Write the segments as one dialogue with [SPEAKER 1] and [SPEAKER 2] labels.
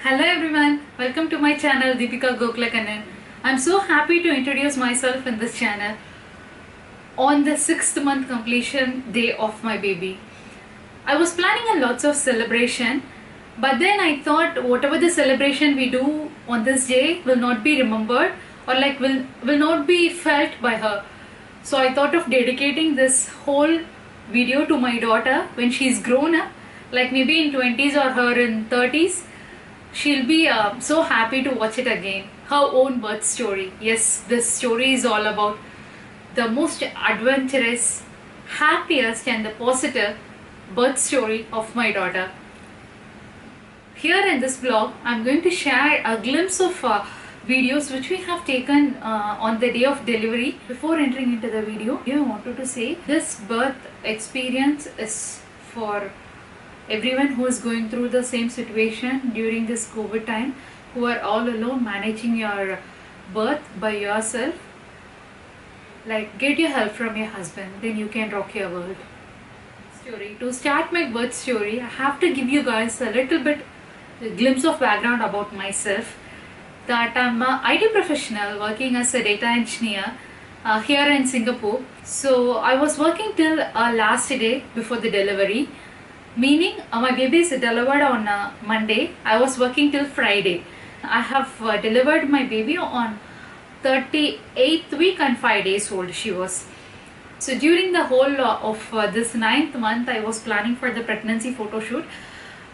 [SPEAKER 1] Hello everyone, welcome to my channel Deepika Gokulakanan. I'm so happy to introduce myself in this channel on the 6th month completion day of my baby. I was planning a lots of celebration, but then I thought whatever the celebration we do on this day will not be remembered or will not be felt by her. So I thought of dedicating this whole video to my daughter when she's grown up, like maybe in 20s or her in 30s. She'll be so happy to watch it again. Her own birth story. Yes, this story is all about the most adventurous, happiest, and the positive birth story of my daughter. Here in this vlog, I'm going to share a glimpse of videos which we have taken on the day of delivery. Before entering into the video, I wanted to say this birth experience is for everyone who is going through the same situation during this COVID time, who are all alone managing your birth by yourself. Like, get your help from your husband, then you can rock your world. Story. To start my birth story, I have to give you guys a little bit glimpse of background about myself. That I'm an IT professional working as a data engineer here in Singapore. So I was working till last day before the delivery. Meaning my baby is delivered on Monday. I was working till Friday. I have delivered my baby on 38th week and 5 days old she was. So during the whole of this 9th month, I was planning for the pregnancy photo shoot.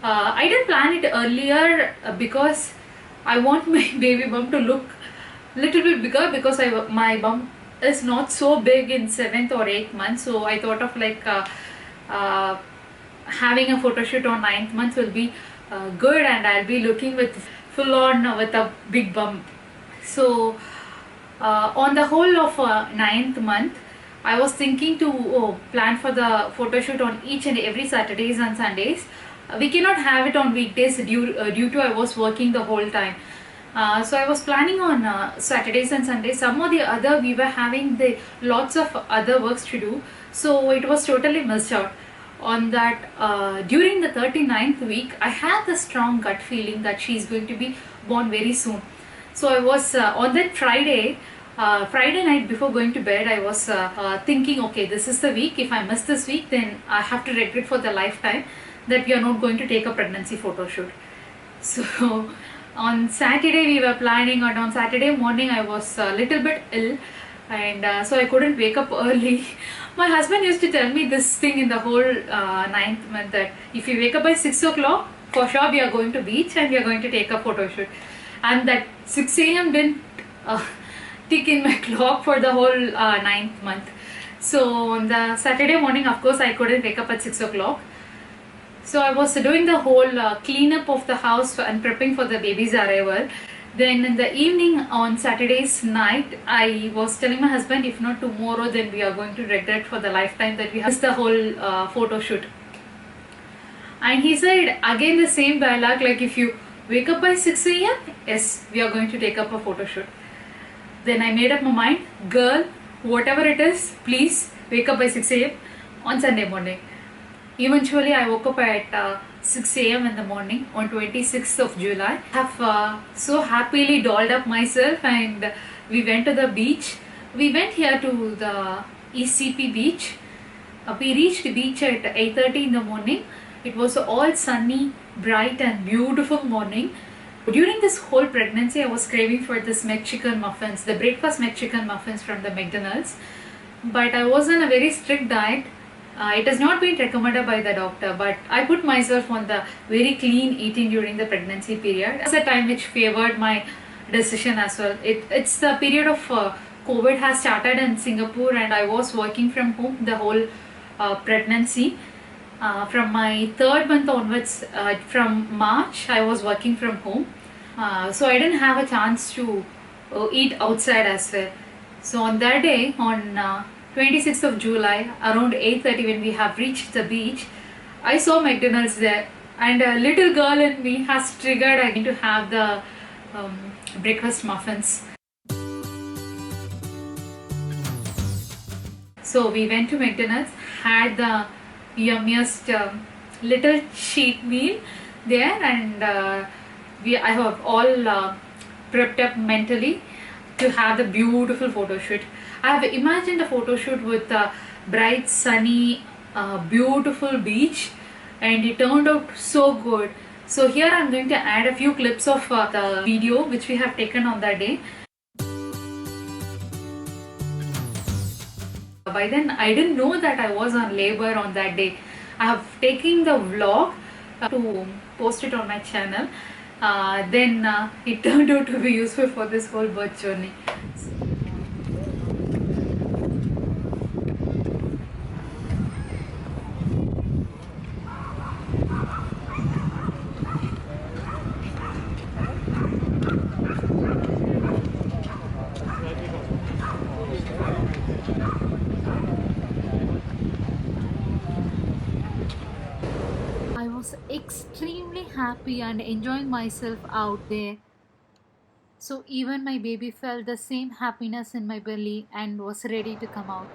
[SPEAKER 1] I didn't plan it earlier because I want my baby bump to look little bit bigger, because my bump is not so big in 7th or 8th month. So I thought of like having a photo shoot on 9th month will be good, and I'll be looking with full on with a big bump. So on the whole of 9th month, I was thinking to plan for the photo shoot on each and every Saturdays and Sundays. We cannot have it on weekdays due to I was working the whole time. So I was planning on Saturdays and Sundays. Some or the other we were having the lots of other works to do, so it was totally missed out on that. During the 39th week, I had the strong gut feeling that she's going to be born very soon. So I was on that Friday night before going to bed, I was thinking, okay, this is the week. If I miss this week, then I have to regret for the lifetime that we are not going to take a pregnancy photo shoot. So on Saturday we were planning, and on Saturday morning I was a little bit ill, and so I couldn't wake up early. My husband used to tell me this thing in the whole 9th month, that if you wake up by 6 o'clock, for sure we are going to beach and we are going to take a photo shoot. And that 6 a.m. didn't tick in my clock for the whole 9th month. So on the Saturday morning, of course, I couldn't wake up at 6 o'clock. So I was doing the whole cleanup of the house and prepping for the baby's arrival. Then in the evening on Saturday's night, I was telling my husband, if not tomorrow, then we are going to regret for the lifetime that we have missed the whole photo shoot. And he said again the same dialogue, like, if you wake up by 6 a.m., yes, we are going to take up a photo shoot. Then I made up my mind, girl, whatever it is, please wake up by 6 a.m. on Sunday morning. Eventually, I woke up at 6 a.m. in the morning on 26th of July. I have so happily dolled up myself, and we went to the beach. We went here to the ECP beach. We reached the beach at 8:30 in the morning. It was all sunny, bright and beautiful morning. During this whole pregnancy, I was craving for this McChicken muffins, the breakfast McChicken muffins from the McDonald's. But I was on a very strict diet. It has not been recommended by the doctor, but I put myself on the very clean eating during the pregnancy period. It was a time which favored my decision as well. It's the period of COVID has started in Singapore, and I was working from home the whole pregnancy. From my 3rd month onwards, from March, I was working from home. So I didn't have a chance to eat outside as well. So on that day, on 26th of July, around 8:30, when we have reached the beach, I saw McDonald's there, and a little girl in me has triggered again to have the breakfast muffins. So we went to McDonald's, had the yummiest little cheat meal there, and I have all prepped up mentally to have the beautiful photo shoot. I have imagined a photo shoot with a bright, sunny, beautiful beach, and it turned out so good. So here I'm going to add a few clips of the video which we have taken on that day. By then I didn't know that I was on labor on that day. I have taken the vlog to post it on my channel. Then it turned out to be useful for this whole birth journey. I was extremely happy and enjoying myself out there. So even my baby felt the same happiness in my belly and was ready to come out.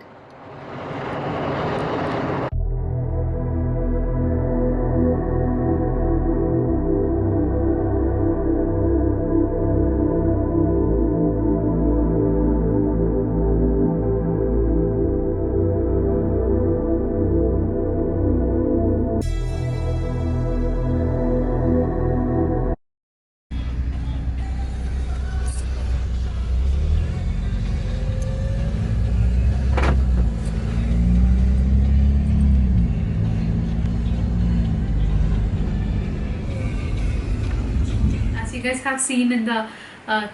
[SPEAKER 1] As you guys have seen in the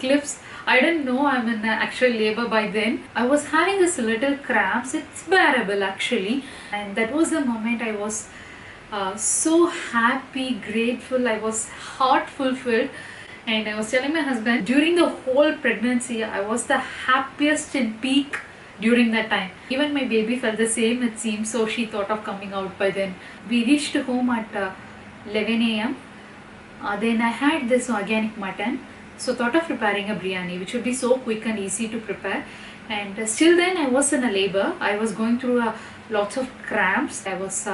[SPEAKER 1] clips, I didn't know I'm in actual labor by then. I was having this little cramps. It's bearable actually, and that was the moment I was so happy, grateful. I was heart fulfilled, and I was telling my husband during the whole pregnancy I was the happiest in peak during that time. Even my baby felt the same, it seems, so she thought of coming out by then. We reached home at 11 a.m. Then I had this organic mutton, so thought of preparing a biryani, which would be so quick and easy to prepare. And still then I was in a labor. I was going through lots of cramps. I was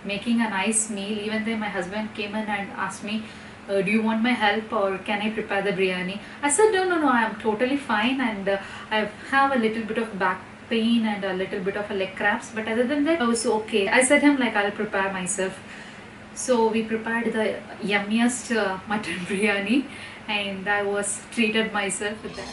[SPEAKER 1] making a nice meal. Even then my husband came in and asked me, do you want my help or can I prepare the biryani? I said, no, I am totally fine, and I have a little bit of back pain and a little bit of a leg cramps, but other than that I was okay. I said him like I'll prepare myself. So we prepared the yummiest mutton biryani, and I was treated myself with that.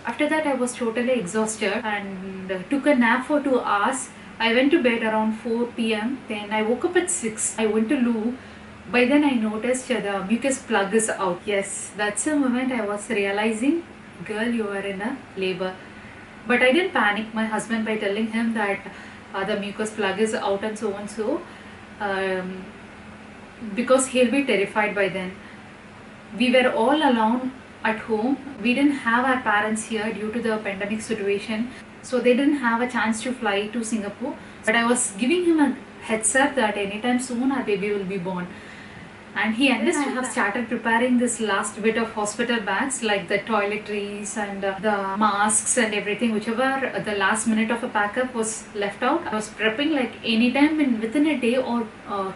[SPEAKER 1] After that I was totally exhausted and took a nap for 2 hours. I went to bed around 4 p.m. Then I woke up at 6. I went to loo. By then I noticed the mucus plug is out. Yes, that's the moment I was realizing, girl, you are in a labor. But I didn't panic my husband by telling him that the mucus plug is out and so and so, because he'll be terrified by then. We were all alone at home. We didn't have our parents here due to the pandemic situation, so they didn't have a chance to fly to Singapore. But I was giving him a heads up that anytime soon our baby will be born. And he understood. I have started preparing this last bit of hospital bags, like the toiletries and the masks and everything, whichever the last minute of a pack-up was left out. I was prepping like anytime within a day or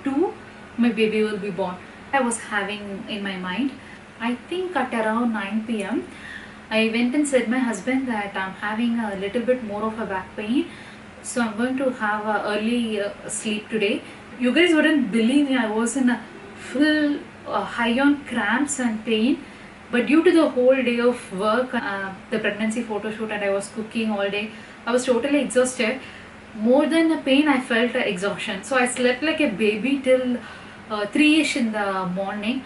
[SPEAKER 1] two, my baby will be born. I was having in my mind. I think at around 9 p.m. I went and said my husband that I'm having a little bit more of a back pain, so I'm going to have a early sleep today. You guys wouldn't believe me, I was in a full high on cramps and pain, but due to the whole day of work, the pregnancy photo shoot, and I was cooking all day, I was totally exhausted. More than the pain, I felt exhaustion, so I slept like a baby till 3ish in the morning.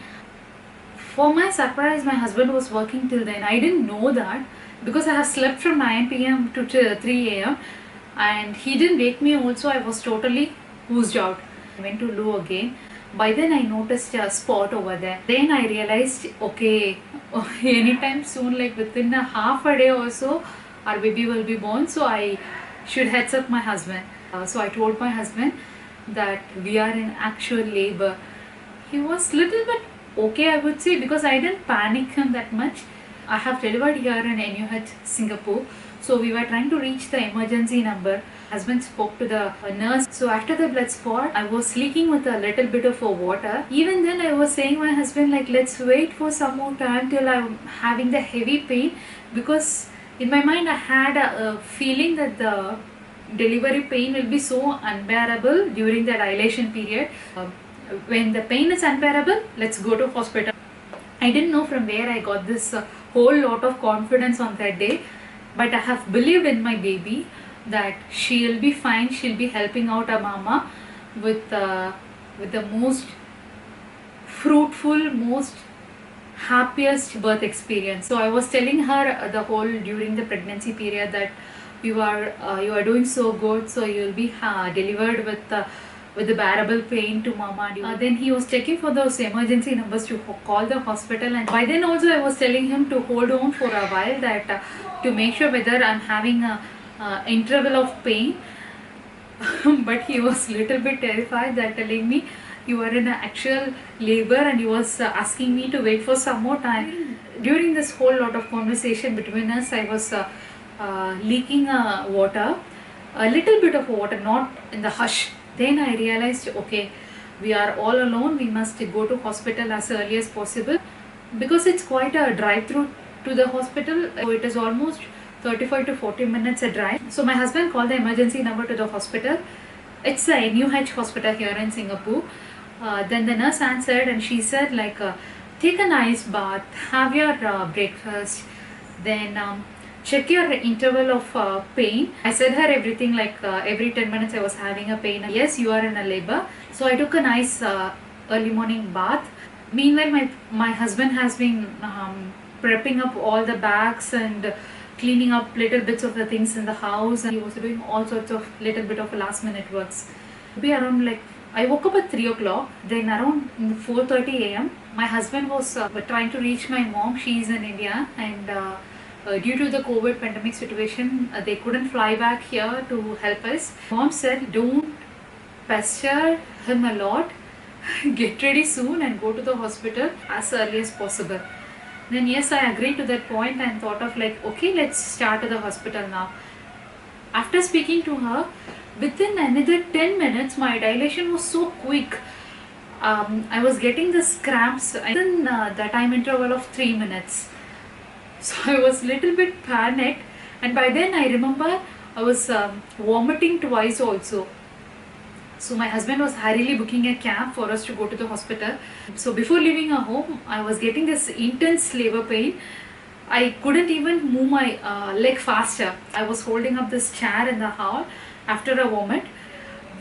[SPEAKER 1] For my surprise, my husband was working till then. I didn't know that because I have slept from 9 p.m. to 3 a.m. and he didn't wake me also. I was totally oozed out. I went to loo again. By then I noticed a spot over there. Then I realized, okay, anytime soon, like within a half a day or so, our baby will be born. So I should heads up my husband. So I told my husband that we are in actual labor. He was little bit okay, I would say, because I didn't panic him that much. I have delivered here in NUH Singapore. So we were trying to reach the emergency number. Husband spoke to the nurse. So after the blood spot, I was leaking with a little bit of water. Even then I was saying my husband like, let's wait for some more time till I'm having the heavy pain, because in my mind I had a feeling that the delivery pain will be so unbearable during the dilation period. When the pain is unbearable, let's go to hospital. I didn't know from where I got this whole lot of confidence on that day, but I have believed in my baby that she'll be fine. She'll be helping out her mama with the most fruitful, most happiest birth experience. So I was telling her the whole during the pregnancy period that you are doing so good, so you'll be delivered with the bearable pain to mama. Then he was checking for those emergency numbers to call the hospital, and by then also I was telling him to hold on for a while, that to make sure whether I'm having a interval of pain. But he was little bit terrified, that telling me you are in an actual labor, and he was asking me to wait for some more time. During this whole lot of conversation between us, I was leaking water, a little bit of water, not in the hush. Then I realized, okay, we are all alone, we must go to hospital as early as possible, because it's quite a drive through to the hospital. So it is almost 35 to 40 minutes a drive. So my husband called the emergency number to the hospital. It's a NUH hospital here in Singapore. Then the nurse answered, and she said like, take a nice bath, have your breakfast, then check your interval of pain. I said her everything, like every 10 minutes I was having a pain. Yes, you are in a labor. So I took a nice early morning bath. Meanwhile, my husband has been prepping up all the bags and cleaning up little bits of the things in the house, and he was doing all sorts of little bit of last minute works. Be around like, I woke up at 3 o'clock, then around 4:30 a.m. my husband was trying to reach my mom. She is in India, and due to the COVID pandemic situation, they couldn't fly back here to help us. Mom said, don't pester him a lot, get ready soon and go to the hospital as early as possible. Then yes, I agreed to that point and thought of like, okay, let's start to the hospital now. After speaking to her, within another 10 minutes, my dilation was so quick. I was getting this cramps within the time interval of 3 minutes. So I was little bit panicked, and by then I remember I was vomiting twice also. So my husband was hurriedly booking a cab for us to go to the hospital. So before leaving our home, I was getting this intense labor pain. I couldn't even move my leg faster. I was holding up this chair in the hall after a vomit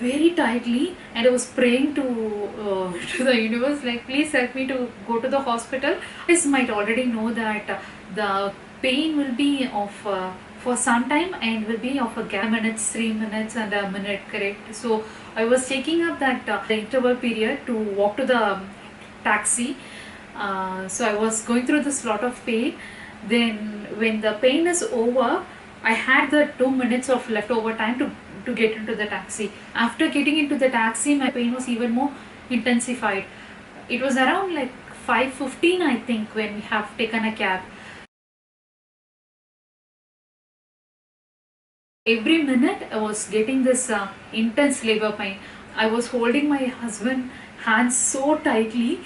[SPEAKER 1] very tightly, and I was praying to the universe, like, please help me to go to the hospital. You guys might already know that the pain will be of for some time and will be of a gap, minutes, 3 minutes and a minute, correct? So I was taking up that the interval period to walk to the taxi. So I was going through this lot of pain. Then when the pain is over, I had the 2 minutes of leftover time to get into the taxi. After getting into the taxi, my pain was even more intensified. It was around like 5:15, I think, when we have taken a cab. Every minute I was getting this intense labor pain. I was holding my husband's hands so tightly.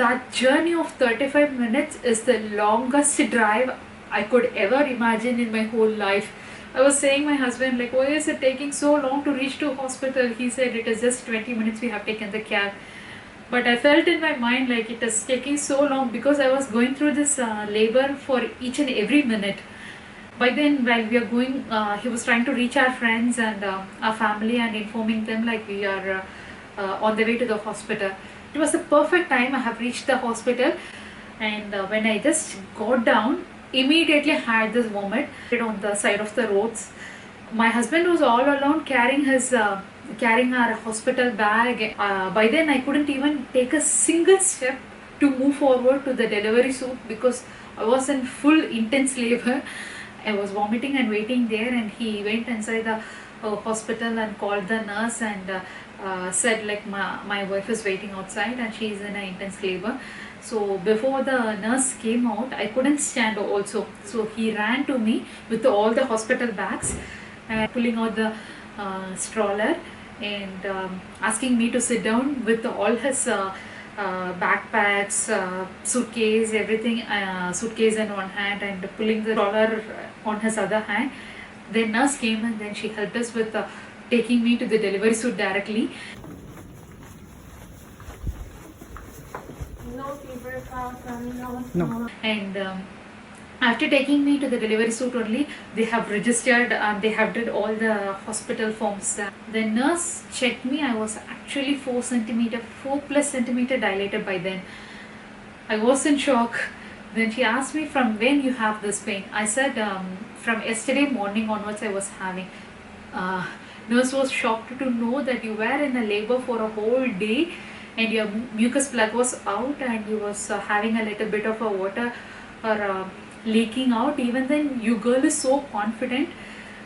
[SPEAKER 1] That journey of 35 minutes is the longest drive I could ever imagine in my whole life. I was saying my husband, like, why is it taking so long to reach to hospital? He said it is just 20 minutes we have taken the cab. But I felt in my mind like it is taking so long because I was going through this labor for each and every minute. By then, while we are going, he was trying to reach our friends and our family and informing them like we are on the way to the hospital. It was the perfect time. I have reached the hospital, and when I just got down, immediately I had this vomit on the side of the roads. My husband was all alone carrying our hospital bag. By then I couldn't even take a single step to move forward to the delivery suite because I was in full intense labor. I was vomiting and waiting there, and he went inside the hospital and called the nurse and said like my wife is waiting outside and she is in an intense labor. So before the nurse came out, I couldn't stand also. So he ran to me with all the hospital bags and pulling out the stroller and asking me to sit down with all his backpacks, suitcase, everything, suitcase in one hand and pulling the stroller on his other hand. Then nurse came and then she helped us with taking me to the delivery suite directly.
[SPEAKER 2] No.
[SPEAKER 1] And after taking me to the delivery suite only, they have registered and they have did all the hospital forms. The nurse checked me. I was actually 4 plus centimeter dilated by then. I was in shock. Then she asked me from when you have this pain. I said from yesterday morning onwards I was having. Nurse was shocked to know that you were in a labor for a whole day and your mucus plug was out and you was having a little bit of a water or leaking out. Even then you girl is so confident.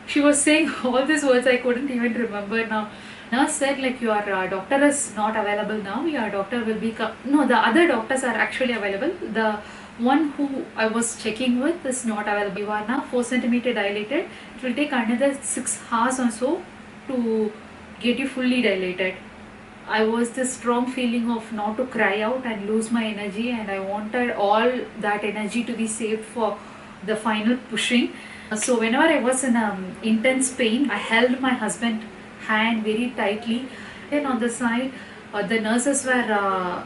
[SPEAKER 1] She was saying all these words I couldn't even remember now. Nurse said like your doctor is not available now, your doctor will be no, the other doctors are actually available. The one who I was checking with is not available. You are now 4 centimeter dilated. It will take another 6 hours or so to get you fully dilated. I was this strong feeling of not to cry out and lose my energy, and I wanted all that energy to be saved for the final pushing. So whenever I was in intense pain, I held my husband's hand very tightly. Then on the side, the nurses were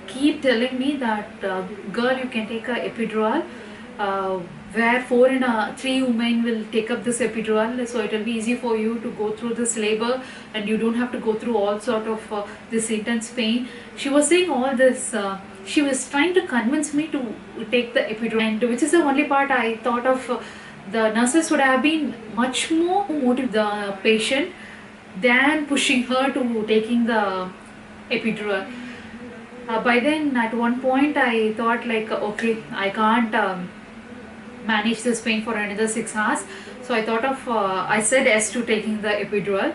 [SPEAKER 1] keep telling me that girl, you can take a epidural. Where 3 women will take up this epidural, so it will be easy for you to go through this labor and you don't have to go through all sort of this intense pain. She was saying all this. She was trying to convince me to take the epidural, and which is the only part I thought of. The nurses would have been much more motivated the patient than pushing her to taking the epidural. By then, at one point, I thought like, okay, I can't manage this pain for another 6 hours. So I thought of, I said yes to taking the epidural.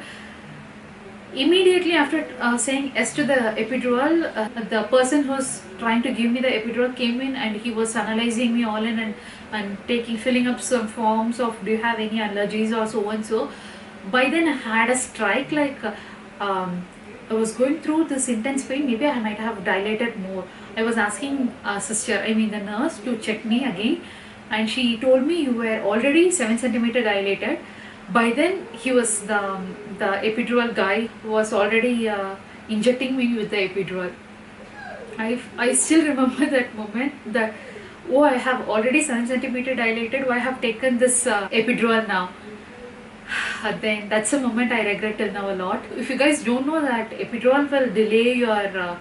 [SPEAKER 1] Immediately after saying yes to the epidural, the person who was trying to give me the epidural came in and he was analyzing me all in and filling up some forms of do you have any allergies or so and so. By then I had a strike, like I was going through this intense pain, maybe I might have dilated more. I was asking the nurse to check me again, and she told me you were already 7 centimeter dilated. By then he was the epidural guy who was already injecting me with the epidural. I still remember that moment that, oh, I have already 7 centimeter dilated, why I have taken this epidural now. Then that's a moment I regret till now a lot. If you guys don't know that epidural will delay your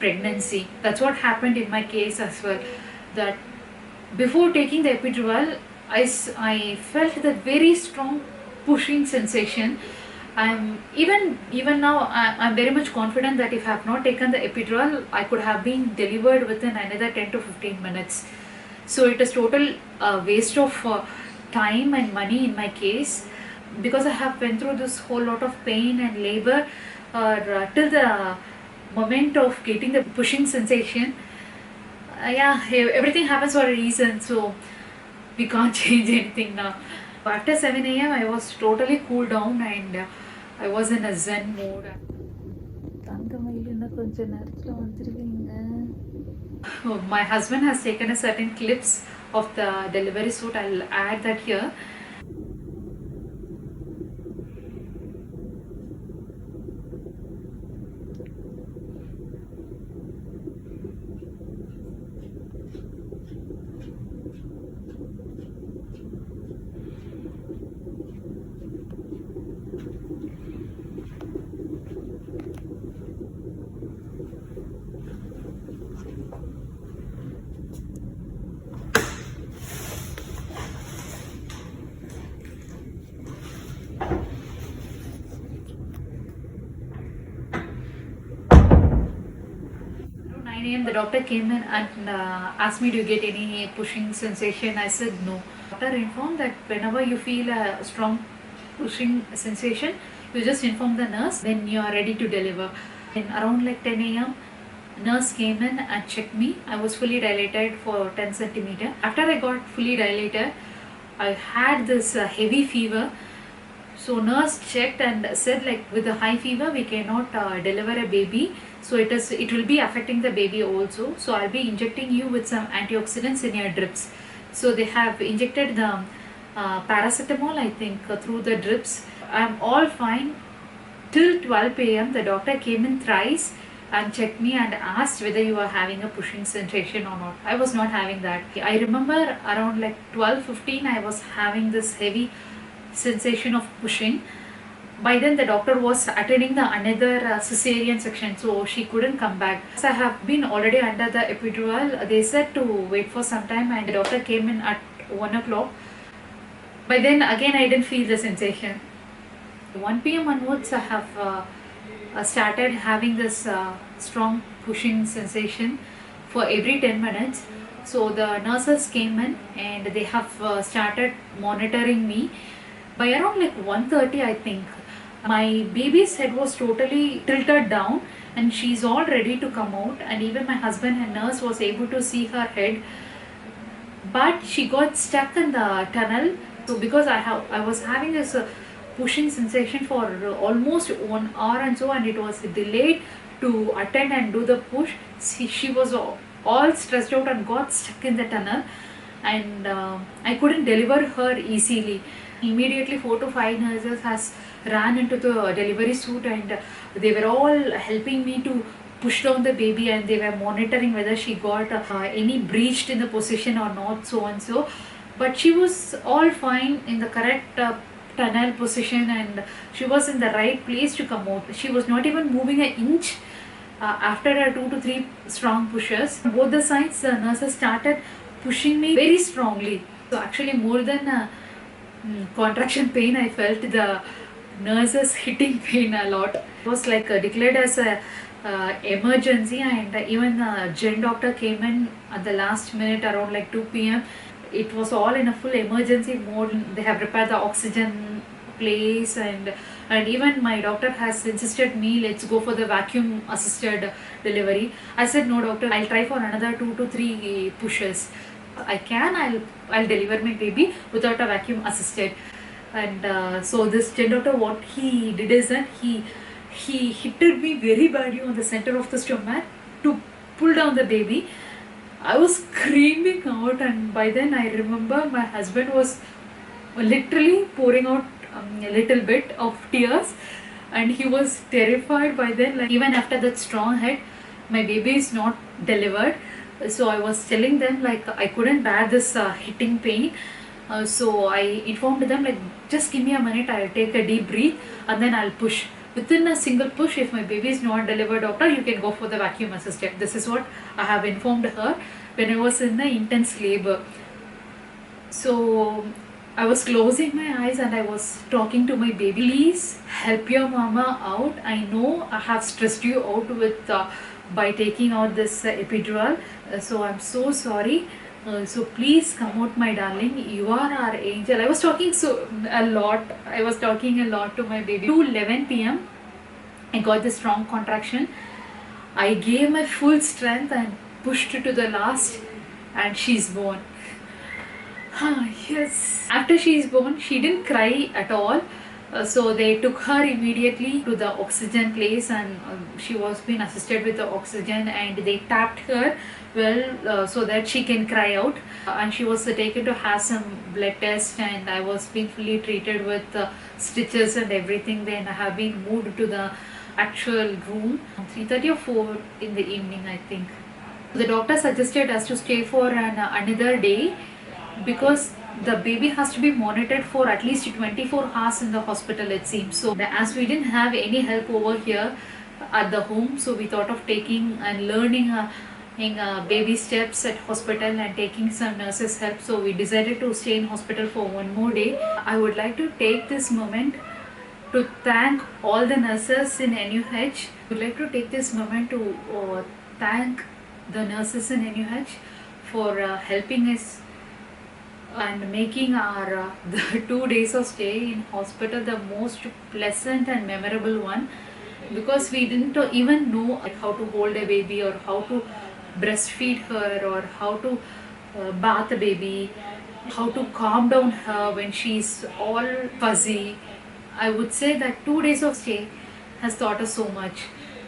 [SPEAKER 1] pregnancy, that's what happened in my case as well. That before taking the epidural, I felt that very strong pushing sensation. Even now I'm very much confident that if I have not taken the epidural, I could have been delivered within another 10 to 15 minutes. So it is total waste of time and money in my case, because I have went through this whole lot of pain and labor till the moment of getting the pushing sensation. Everything happens for a reason, so we can't change anything now. After 7 a.m. I was totally cooled down and I was in a zen mode. My husband has taken a certain clips of the delivery suit. I'll add that here. The doctor came in and asked me, do you get any pushing sensation? I said no. Doctor informed that whenever you feel a strong pushing sensation, you just inform the nurse, then you are ready to deliver. And around like 10 a.m., nurse came in and checked me. I was fully dilated for 10 centimeter. After I got fully dilated, I had this heavy fever. So nurse checked and said, like, with the high fever we cannot deliver a baby. So it will be affecting the baby also. So I'll be injecting you with some antioxidants in your drips. So they have injected the paracetamol, I think, through the drips. I'm all fine till 12 a.m. The doctor came in thrice and checked me and asked whether you are having a pushing sensation or not. I was not having that. I remember around like 12:15 I was having this heavy sensation of pushing. By then the doctor was attending the another cesarean section, so she couldn't come back. So I have been already under the epidural. They said to wait for some time and the doctor came in at 1 o'clock. By then again I didn't feel the sensation. 1 p.m. onwards I have started having this strong pushing sensation for every 10 minutes. So the nurses came in and they have started monitoring me. By around like 1:30 I think, my baby's head was totally tilted down and she's all ready to come out, and even my husband and nurse was able to see her head, but she got stuck in the tunnel. So because I was having this pushing sensation for almost 1 hour and so, and it was delayed to attend and do the push. She was all stressed out and got stuck in the tunnel, and I couldn't deliver her easily. Immediately 4 to 5 nurses has ran into the delivery suite, and they were all helping me to push down the baby, and they were monitoring whether she got any breached in the position or not, so and so. But she was all fine in the correct tunnel position, and she was in the right place to come out. She was not even moving an inch. After 2 to 3 strong pushes, both the sides, the nurses started pushing me very strongly. So actually more than contraction pain, I felt the nurses hitting pain a lot. It was like declared as a emergency, and even the gen doctor came in at the last minute around like 2 p.m. It was all in a full emergency mode. They have repaired the oxygen place, and even my doctor has insisted me, let's go for the vacuum assisted delivery. I said, no doctor, I'll try for another 2 to 3 pushes. I'll deliver my baby without a vacuum assisted. And so this gen doctor, what he did is that he hit me very badly on the center of the stomach to pull down the baby. I was screaming out, and by then I remember my husband was literally pouring out a little bit of tears, and he was terrified by then. Like, even after that strong hit, my baby is not delivered. So I was telling them like I couldn't bear this hitting pain. So I informed them like, just give me a minute, I'll take a deep breath and then I'll push. Within a single push, if my baby is not delivered, doctor, you can go for the vacuum assisted. This is what I have informed her when I was in the intense labor. So I was closing my eyes and I was talking to my baby. Please help your mama out. I know I have stressed you out with by taking out this epidural. So I'm so sorry. So please come out, my darling. You are our angel. I was talking a lot. I was talking a lot to my baby. To 11 p.m. I got this strong contraction. I gave my full strength and pushed to the last, and she's born. Yes. After she is born, she didn't cry at all. So they took her immediately to the oxygen place, and she was being assisted with the oxygen, and they tapped her so that she can cry out. And she was taken to have some blood test, and I was being fully treated with stitches and everything. Then I have been moved to the actual room 3:30 or 4 in the evening, I think. The doctor suggested us to stay for another day, because the baby has to be monitored for at least 24 hours in the hospital, it seems. So as we didn't have any help over here at the home, so we thought of taking and learning baby steps at hospital and taking some nurses help. So we decided to stay in hospital for one more day. I would like to take this moment to thank all the nurses in NUH. I would like to take this moment to thank the nurses in NUH for helping us and making our the 2 days of stay in hospital the most pleasant and memorable one. because we didn't even know like, how to hold a baby or how to breastfeed her or how to bath a baby, how to calm down her when she's all fuzzy. I would say that 2 days of stay has taught us so much.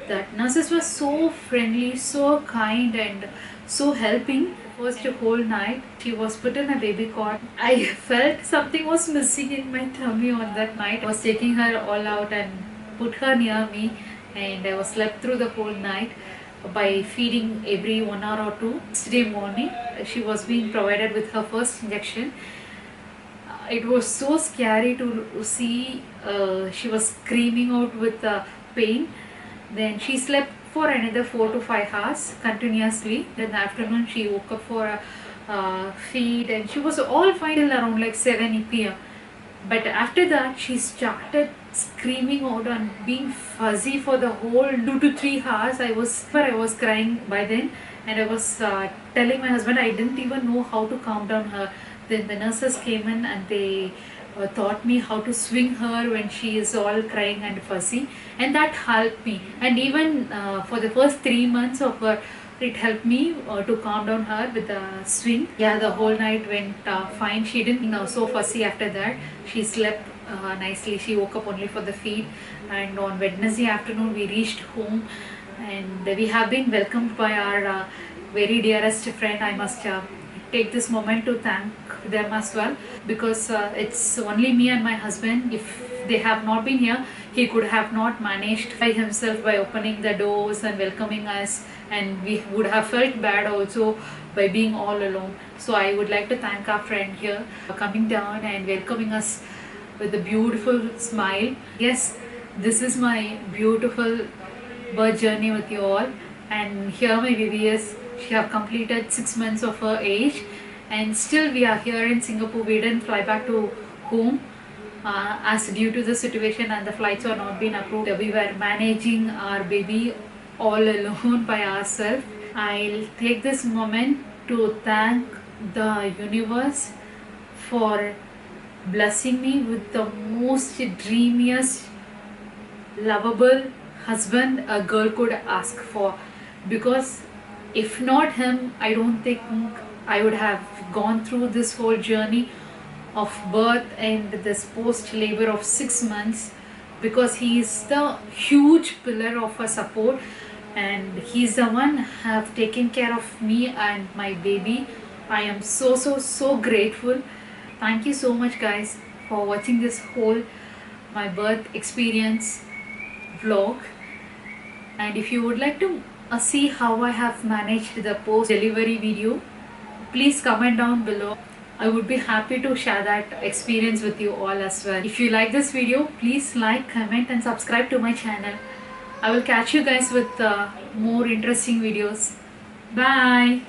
[SPEAKER 1] That nurses were so friendly, so kind, and so helping. First whole night, she was put in a baby cot. I felt something was missing in my tummy on that night. I was taking her all out and put her near me, and I was slept through the whole night by feeding every 1 hour or two. Next day morning, she was being provided with her first injection. It was so scary to see. She was screaming out with pain. Then she slept for another 4 to 5 hours continuously. Then in the afternoon she woke up for a feed, and she was all fine till around like 7 p.m. But after that she started screaming out and being fuzzy for the whole 2 to 3 hours. I was crying by then, and I was telling my husband I didn't even know how to calm down her. Then the nurses came in and they taught me how to swing her when she is all crying and fuzzy, and that helped me. And even for the first 3 months of her, it helped me to calm down her with the swing. Yeah, the whole night went fine. She didn't so fussy after that. She slept nicely. She woke up only for the feed. And on Wednesday afternoon we reached home, and we have been welcomed by our very dearest friend. I must take this moment to thank them as well, because it's only me and my husband. If they have not been here, he could have not managed by himself by opening the doors and welcoming us, and we would have felt bad also by being all alone. So I would like to thank our friend here for coming down and welcoming us with a beautiful smile. Yes, this is my beautiful birth journey with you all, and here my baby is. She have completed 6 months of her age, and still we are here in Singapore. We didn't fly back to home as due to the situation, and the flights were not being approved. We were managing our baby all alone by ourselves. I'll take this moment to thank the universe for blessing me with the most dreamiest, lovable husband a girl could ask for, because if not him, I don't think I would have gone through this whole journey of birth and this post labor of 6 months, because he is the huge pillar of a support, and he's the one have taken care of me and my baby. I am so grateful. Thank you so much guys for watching this whole my birth experience vlog. And if you would like to see how I have managed the post delivery video, please comment down below. I would be happy to share that experience with you all as well. If you like this video, please like, comment and subscribe to my channel. I will catch you guys with more interesting videos. Bye.